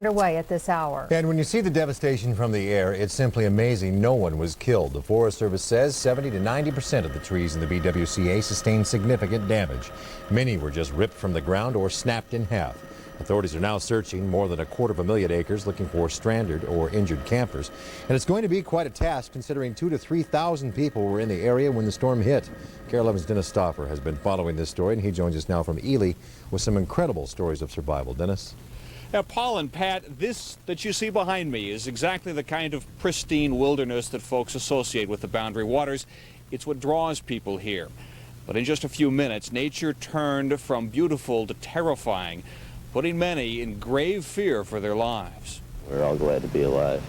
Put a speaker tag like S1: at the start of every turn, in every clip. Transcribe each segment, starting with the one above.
S1: Underway at this hour.
S2: And when you see the devastation from the air, it's simply amazing no one was killed. The Forest Service says 70 to 90% of the trees in the BWCA sustained significant damage. Many were just ripped from the ground or snapped in half. Authorities are now searching more than 250,000 acres looking for stranded or injured campers. And it's going to be quite a task considering 2,000 to 3,000 people were in the area when the storm hit. KARE 11's Dennis Stauffer has been following this story, and he joins us now from Ely with some incredible stories of survival. Dennis?
S3: Now, Paul and Pat, this that you see behind me is exactly the kind of pristine wilderness that folks associate with the Boundary Waters. It's what draws people here. But in just a few minutes, nature turned from beautiful to terrifying, putting many in grave fear for their lives.
S4: We're all glad to be alive.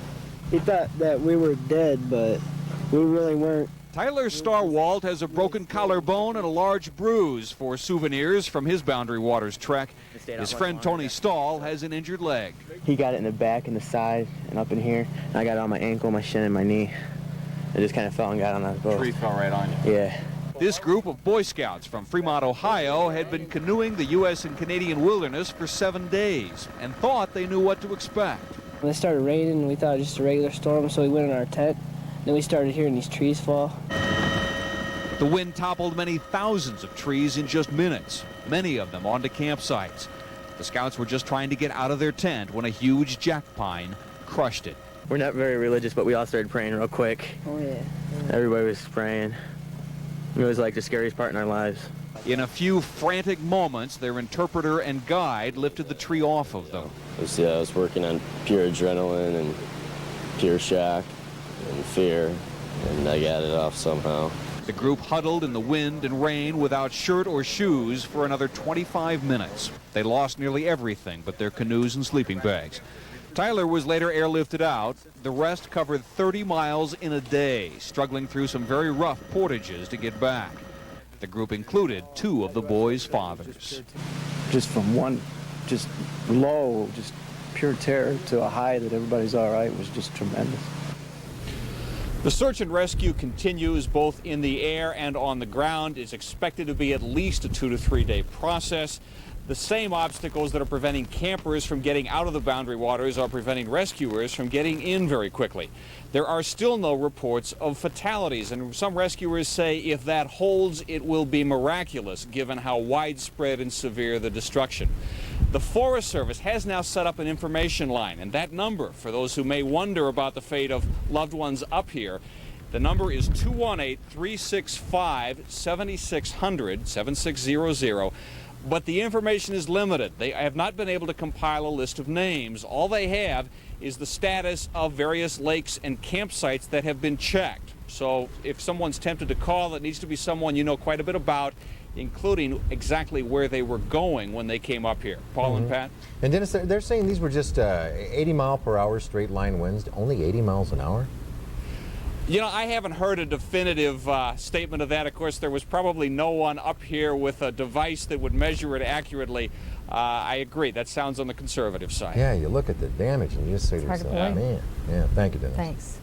S5: He thought that we were dead, but we really weren't.
S3: Tyler Starwalt has a broken collarbone and a large bruise for souvenirs from his Boundary Waters trek. His friend Tony Stahl has an injured leg.
S5: He got it in the back and the side and up in here. And I got it on my ankle, my shin, and my knee. I just kind of fell and got on that boat.
S3: Tree fell right on you.
S5: Yeah.
S3: This group of Boy Scouts from Fremont, Ohio had been canoeing the U.S. and Canadian wilderness for 7 days and thought they knew what to expect.
S5: When it started raining, we thought it was just a regular storm, so we went in our tent. Then we started hearing these trees fall.
S3: The wind toppled many thousands of trees in just minutes, many of them onto campsites. The scouts were just trying to get out of their tent when a huge jack pine crushed it.
S5: We're not very religious, but we all started praying real quick. Oh, yeah. Everybody was praying. It was like the scariest part in our lives.
S3: In a few frantic moments, their interpreter and guide lifted the tree off of them.
S4: I was working on pure adrenaline and pure shock and fear, and I got it off somehow.
S3: The group huddled in the wind and rain without shirt or shoes for another 25 minutes. They lost nearly everything but their canoes and sleeping bags. Tyler was later airlifted out. The rest covered 30 miles in a day, struggling through some very rough portages to get back. The group included 2 of the boys' fathers.
S6: Just from one, just low, just pure terror to a high that everybody's all right was just tremendous.
S3: The search and rescue continues both in the air and on the ground. It's expected to be at least a 2 to 3 day process. The same obstacles that are preventing campers from getting out of the Boundary Waters are preventing rescuers from getting in very quickly. There are still no reports of fatalities, and some rescuers say if that holds, it will be miraculous given how widespread and severe the destruction. The Forest Service has now set up an information line, and that number, for those who may wonder about the fate of loved ones up here, the number is 218-365-7600, 7600. But the information is limited. They have not been able to compile a list of names. All they have is the status of various lakes and campsites that have been checked. So if someone's tempted to call, it needs to be someone you know quite a bit about, including exactly where they were going when they came up here. Paul and Pat?
S2: And Dennis, they're saying these were just 80-mile-per-hour straight line winds, only 80 miles an hour?
S3: You know, I haven't heard a definitive statement of that. Of course, there was probably no one up here with a device that would measure it accurately. I agree. That sounds on the conservative side.
S2: Yeah, you look at the damage and you just say to yourself, man. Yeah, thank you, Dennis.
S1: Thanks.